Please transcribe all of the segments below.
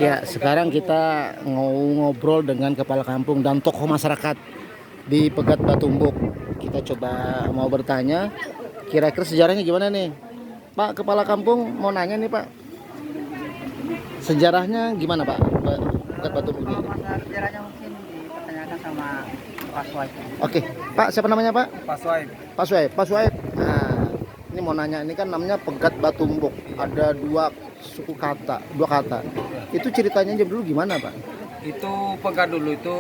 Ya, sekarang kita ngobrol dengan kepala kampung dan tokoh masyarakat di Pegat Batumbuk. Kita coba mau bertanya, kira-kira sejarahnya gimana nih? Pak Kepala Kampung mau nanya nih Pak, sejarahnya gimana Pak? Pegat Batumbuk ini. Sejarahnya mungkin dipertanyakan sama Pak Suwaib. Oke, Pak siapa namanya Pak? Pak Suwaib. Pak Suwaib. Pak Suwaib. Nah, ini mau nanya, ini kan namanya Pegat Batumbuk. Ada dua suku kata, dua kata. Itu ceritanya aja dulu gimana Pak? Itu Pegat dulu itu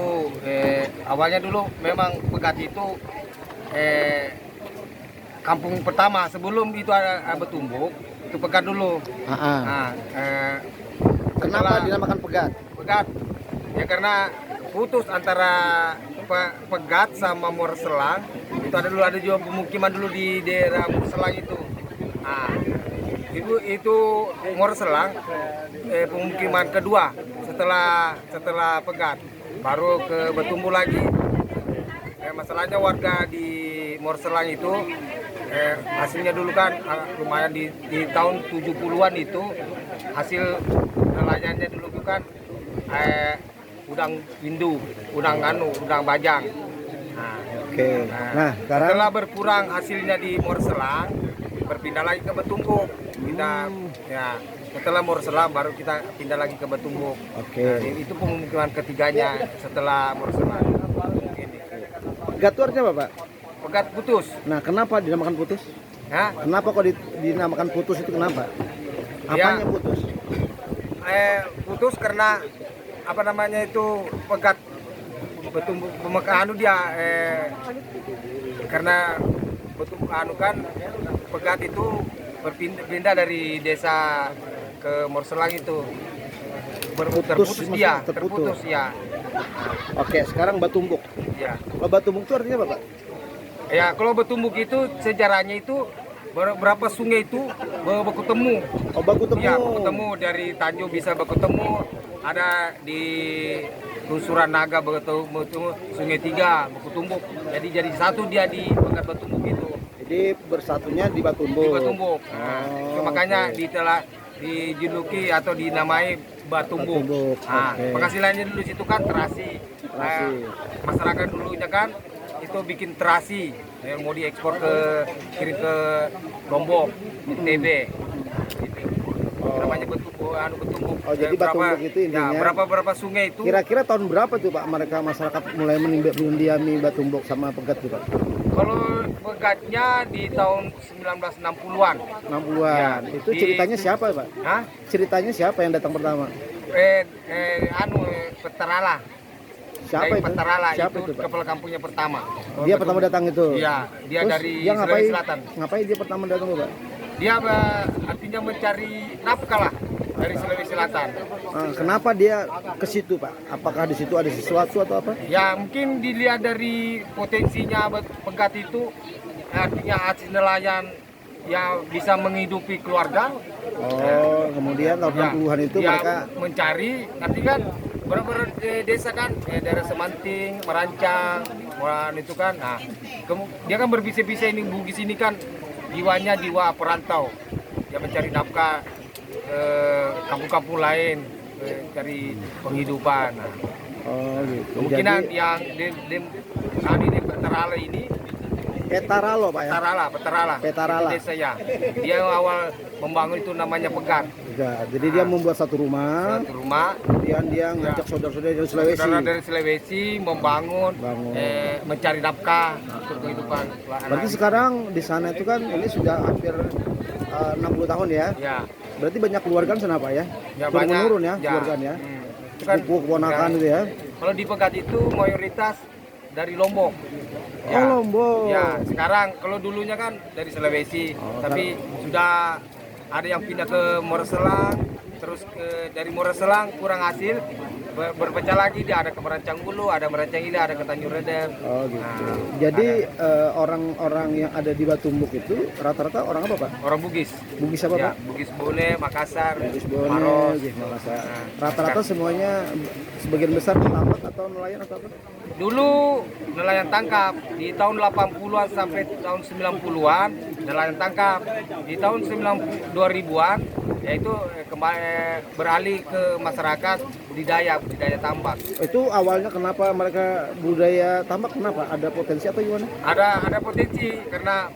awalnya dulu memang Pegat itu kampung pertama sebelum itu ada Batumbuk itu Pegat dulu. Nah, Kenapa dinamakan Pegat? Pegat ya karena putus antara Pegat sama Morselang. Itu ada dulu, ada juga pemukiman dulu di daerah Morselang itu. Nah, itu Morselang pemukiman kedua setelah Pegat, baru ke Batumbuk lagi. Masalahnya warga di Morselang itu hasilnya dulu kan lumayan di tahun 70-an itu hasil nelayannya dulu itu kan udang Hindu, udang bajang. Nah, Nah, sekarang setelah berkurang hasilnya di Morselang, berpindah lagi ke Batumbuk. Ya, setelah Morselang baru kita pindah lagi ke Batumbuk. Nah, itu pemukiman ketiganya setelah Morselang. Pegat itu artinya apa Pak? Pegat putus. Nah, kenapa dinamakan putus? Hah? Kenapa kok dinamakan putus itu kenapa? Apanya putus? Putus karena apa namanya itu Pegat Batumbuk pemekaanu dia karena Batumbuk anu kan Pegat itu berpindah dari desa ke Morselang itu terputus ya. Oke, sekarang Batumbuk. Ya. Kalau Batumbuk itu artinya apa Pak? Ya, kalau Batumbuk itu sejarahnya itu berapa sungai itu baku temu. Oh, baku temu. Ya, baku temu dari Tanjung bisa baku temu, ada di Lusuran Naga baku temu Sungai Tiga baku tumbuk. Jadi satu dia di Pegat Batumbuk itu. Jadi bersatunya di Batumbuk. Di Batumbuk. Nah, makanya dijuluki atau dinamai Batumbuk. Nah, penghasilannya dulu situ kan terasi. Masyarakat dulunya kan itu bikin terasi yang mau diekspor kirim ke Lombok, NTB. Namanya Batumbuk. Oh, jadi Batumbuk itu intinya. Ya, berapa sungai itu? Kira-kira tahun berapa tuh Pak mereka masyarakat mulai mendiami Batumbuk sama Pegat tuh Pak? Kalau Pegatnya di tahun 1960-an. 60-an. Ya, itu ceritanya siapa Pak? Hah? Ceritanya siapa yang datang pertama? Petarala. Siapa itu? Petarala Siapa itu kepala kampungnya pertama. Dia pertama datang itu? Iya, dia terus dari dia Sulawesi Selatan. Ngapain dia pertama datang Pak? Dia artinya mencari nafkah lah dari Sulawesi Selatan. Kenapa dia ke situ Pak? Apakah di situ ada sesuatu atau apa? Ya mungkin dilihat dari potensinya Pegat itu, artinya hasil nelayan yang bisa menghidupi keluarga. Kemudian tahun 60-an itu mereka mencari, nanti kan berapa desa kan, daerah Semanting, Merancang, itu kan. Nah, dia kan berbisa-bisa ini Bugis ini kan jiwanya jiwa perantau. Dia mencari nafkah kampung-kampung lain, cari penghidupan. Nah, gitu. kemungkinan jadi, yang di Petarala ini Petaralo Pak ya? Petarala. Desa ya. Dia awal membangun itu namanya Pegat. Jadi dia membuat satu rumah. Kemudian dia ngajak saudara-saudara dari Sulawesi. Saudara dari Sulawesi membangun. Mencari nafkah untuk kehidupan. Berarti sekarang di sana itu kan ini sudah hampir 60 tahun ya? Ya. Berarti banyak keluarga sana Pak ya? Ya banyak. Menurun ya keluarganya. Keponakan gitu ya. Kalau di Pegat itu mayoritas dari Lombok. Ya. Oh, Lombok. Ya, sekarang kalau dulunya kan dari Sulawesi, tapi sudah ada yang pindah ke Morselang, terus dari Morselang kurang hasil, berpecah lagi, dia ada ke Merancang Ulu, ada Merancang Ile, ada ke Tanjung Redem. Oh gitu. Nah, jadi orang-orang yang ada di Batumbuk itu rata-rata orang apa Pak? Orang Bugis. Bugis apa Pak? Bugis Bone, Makassar, Maros, Makassar. Rata-rata semuanya sebagian besar petambak atau nelayan atau apa? Dulu nelayan tangkap di tahun 80-an sampai tahun 90-an nelayan tangkap. Di tahun 2000-an yaitu beralih ke masyarakat budidaya tambak. Itu awalnya kenapa mereka budaya tambak, kenapa? Ada potensi atau gimana? Ada potensi karena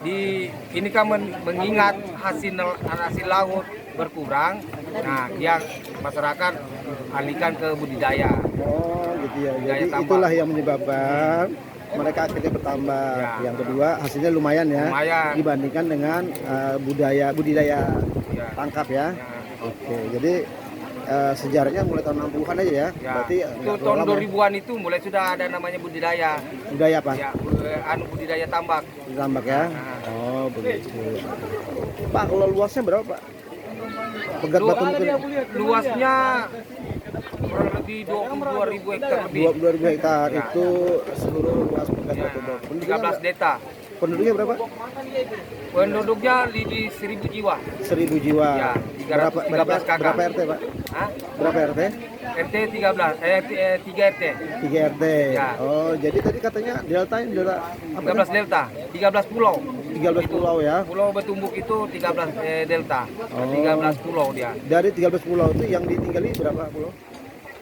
ini kan mengingat hasil laut berkurang. Nah, yang masyarakat alihkan ke budidaya. Oh gitu ya. Budidaya Jadi tambak. itulah yang menyebabkan mereka akhirnya bertambah. Ya. Yang kedua hasilnya lumayan ya. Lumayan. Dibandingkan dengan budidaya Ya. tangkap ya. Ya. Oke. Jadi sejarahnya mulai tahun 60-an aja ya. Ya. Berarti Itu tahun 2000-an itu mulai sudah ada namanya budidaya. budaya apa? Ya, budidaya tambak. Tambak ya. Nah. Oh begitu. Pak, kalau luasnya berapa Pak? Pegat batu mungkin Luasnya kurang lebih 22.000 hektar lebih. 22.000 hektar Ya. itu seluruh luas pegat Ya, batu batu. 13 deta. Penduduknya berapa? Penduduknya di 1.000 jiwa. 1.000 jiwa. Ya, berapa 313 kakak. berapa RT Pak? Hah? Berapa RT? RT 13, 3 RT. 3 RT. Ya. Oh, jadi tadi katanya delta apa? 13 delta, 13 pulau. 13 pulau ya. Pulau Batumbuk itu 13 delta. Oh. 13 pulau dia. Dari 13 pulau itu yang ditinggali berapa pulau?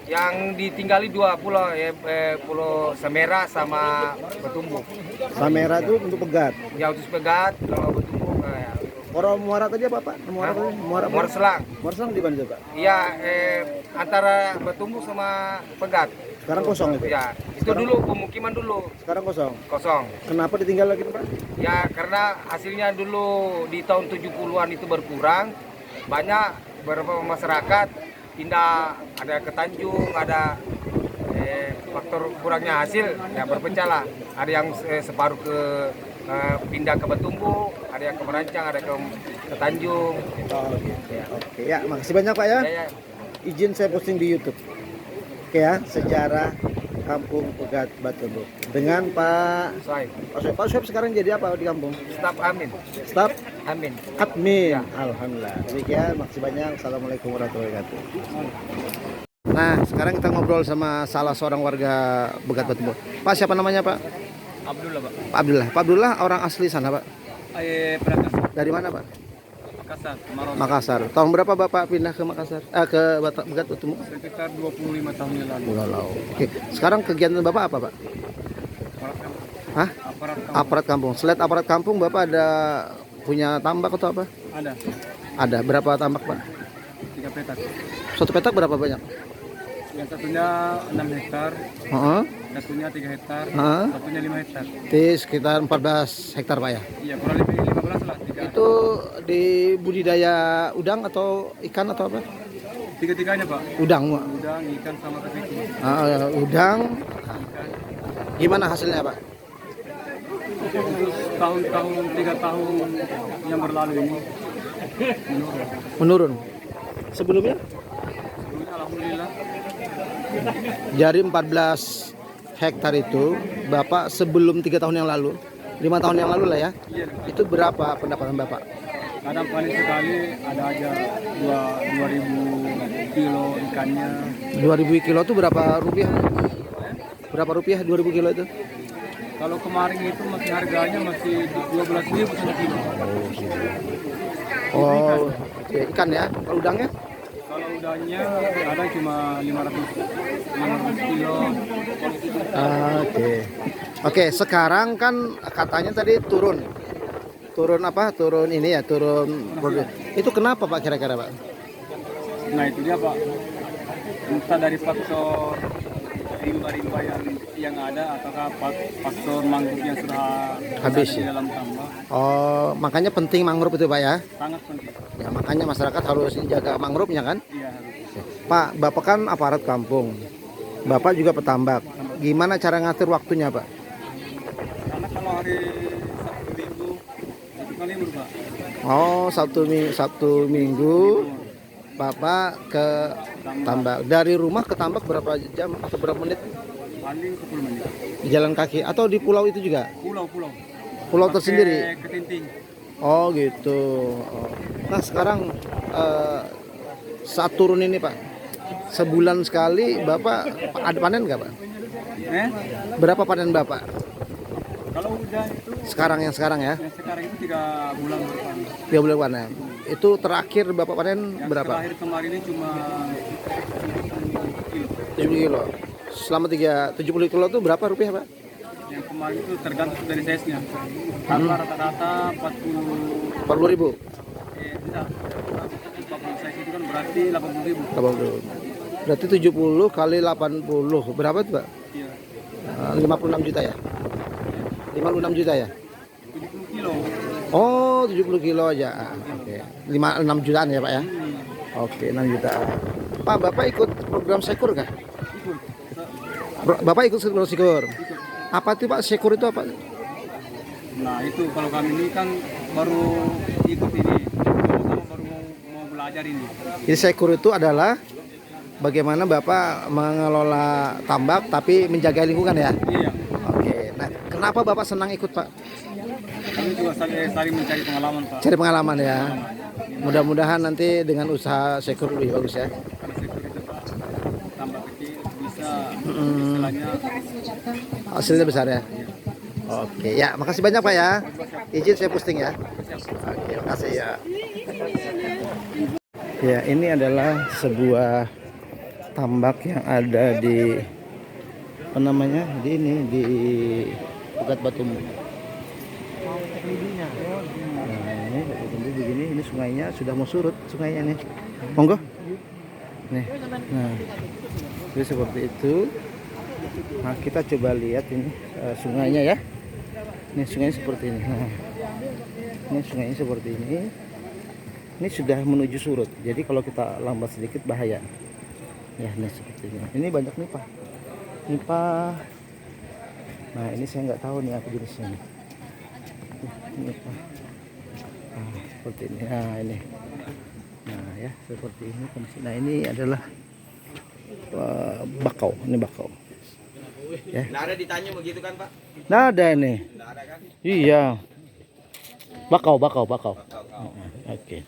Yang ditinggali 2 pulau, Pulau Samera sama Batumbuk. Samera itu untuk pegat. Jauh Pegat, kalau Batumbuk Orang Muara tadi apa Pak? Muara apa? Muara Selang. Muara Selang di mana juga? Iya, antara Batumbuk sama Pegat. Sekarang kosong itu. Ya, itu dulu pemukiman dulu Sekarang kosong. kosong. Kenapa ditinggal lagi Pak? Ya, karena hasilnya dulu di tahun 70-an itu berkurang. Banyak beberapa masyarakat pindah, ada ke Tanjung, ada faktor kurangnya hasil, ya berpecah lah. Ada yang separuh pindah ke Batumbuk, ada yang ke Merancang, ada ke Tanjung. Oh, gitu. Ya. Oke, ya, makasih banyak Pak ya. Ya, Izin saya posting di YouTube. Oke ya, sejarah Kampung Pegat Batumbuk dengan Pak Soaib. Pak Soeb sekarang jadi apa di kampung? Staf Amin. Staf Amin. admin. Ya. Alhamdulillah. Demikian, makasih banyak. Assalamualaikum warahmatullahi wabarakatuh. Nah, sekarang kita ngobrol sama salah seorang warga Pegat Batumbuk. Pak, siapa namanya Pak? Abdullah, Pak. Pak Abdullah. Pak Abdullah orang asli sana Pak. Perangkas, Dari mana Pak? Makassar, Maros. Makassar. Tahun berapa Bapak pindah ke Makassar? Ke Pegat Batumbuk? Sekitar 25 tahun yang lalu. Lalu. Oke. Sekarang kegiatan Bapak apa Pak? Aparat kampung. Hah? Aparat kampung. Aparat kampung. Selain aparat kampung, Bapak ada punya tambak atau apa? Ada Ada. Berapa tambak, Pak? 3 petak. Satu petak berapa banyak? Yang satunya 6 hektar, Heeh. satunya 3 hektar, Heeh. satunya 5 hektar. Di sekitar 14 hektar, Pak ya. Iya, kurang lebih 15 lah. Itu di budidaya udang atau ikan atau apa? Tiga-tiganya, Pak. Udang. Pak. Udang, ikan sama kepiting. Udang. Ikan. Gimana hasilnya, Pak? Tahun-tahun 3 tahun yang berlalu ini Menurun. Sebelumnya? sebelumnya alhamdulillah Dari 14 hektar itu, Bapak sebelum 3 tahun yang lalu, 5 tahun yang lalu lah ya, iya, itu berapa pendapatan Bapak? kadang paling sekali ada aja 2.000 kilo ikannya. 2000 kilo itu berapa rupiah? Berapa rupiah 2000 kilo itu? Kalau kemarin itu masih harganya masih 12.000 per kilo. Oh, oke. Ikan ya. Kalau udangnya? Kalau udangnya ada cuma 500 kilo. Oke. Oke, sekarang kan katanya tadi turun. Turun apa? Turun ini ya, turun produk. Itu kenapa Pak kira-kira, Pak? Nah itu dia Pak. Entah dari faktor rimba-rimba yang ada ataukah faktor mangrove yang sudah Habis ada di ya? dalam tambak. Oh, makanya penting mangrove itu, Pak ya. Sangat penting. Ya, makanya masyarakat harus jaga mangrove-nya kan? Iya harus. Pak, Bapak kan aparat kampung. Bapak juga petambak. Gimana cara ngatur waktunya, Pak? Karena kalau hari Sabtu Minggu itu kan libur Pak. Oh, Sabtu Minggu Bapak ke tambak. Dari rumah ke tambak berapa jam atau berapa menit? Paling 10 menit. Di jalan kaki atau di pulau itu juga? Pulau-pulau. Pulau Pakai tersendiri? ketinting. Oh gitu. Oh. Nah sekarang saat turun ini Pak, sebulan sekali Bapak ada panen nggak Pak? Berapa panen Bapak? Kalau udah itu Sekarang ya? yang sekarang itu 3 bulan berpanen. 3 bulan panen. Itu terakhir Bapak panen Yang berapa? terakhir kemarin ini cuma 70 kilo. 70 kilo. Selama 70 kilo itu berapa rupiah Pak? Yang kemarin itu tergantung dari size-nya. Kalau rata-rata 40 ribu. Tidak. 40 size itu kan berarti 80.000. 80. Berarti 70 kali 80. Berapa itu Pak? Iya. 56 juta ya? 56 juta ya? 70 kilo. Oh, 70 kilo aja. Oke. 6 jutaan ya Pak ya? Oke, 6 jutaan. Pak, Bapak ikut program Sekur kah? Ikut. Bapak ikut program Sekur. Apa itu Pak? Sekur itu apa? Nah itu kalau kami ini kan baru ikut ini, sama baru mau belajar ini. Jadi Sekur itu adalah bagaimana Bapak mengelola tambak tapi menjaga lingkungan ya? Iya. Oke. Nah, kenapa Bapak senang ikut Pak? Kami juga saling mencari pengalaman Pak. Cari pengalaman ya. Mudah-mudahan nanti dengan usaha Sekur lebih bagus ya. Karena sektor itu Pak tambah kecil bisa istilahnya. Hasilnya besar ya. Oke, ya makasih banyak Pak ya. Izin saya posting ya. Oke, makasih ya. Ya, ini adalah sebuah tambak yang ada di apa namanya? Di ini di Pegat Batumbuh. Nah, ini Batumbuh begini, ini sungainya sudah mau surut sungainya nih. Monggo. Nih. Nah. Jadi seperti itu. Nah, kita coba lihat ini sungainya ya. Ini sungainya seperti ini. Nah, ini sungainya seperti ini. Ini sudah menuju surut. Jadi kalau kita lambat sedikit bahaya. Ya, ini seperti ini. Ini banyak nipah. Nipah. Nah, ini saya nggak tahu nih apa jenisnya nih. Nipah. Nah, seperti ini. Nah, ini. Nah, ya, seperti ini kondisi. Nah, ini adalah bakau. Ini bakau. Ya. Nggak ada ditanya begitu kan Pak? Nah, ada ini. Nggak ada kan? Iya. Bakau. Oke.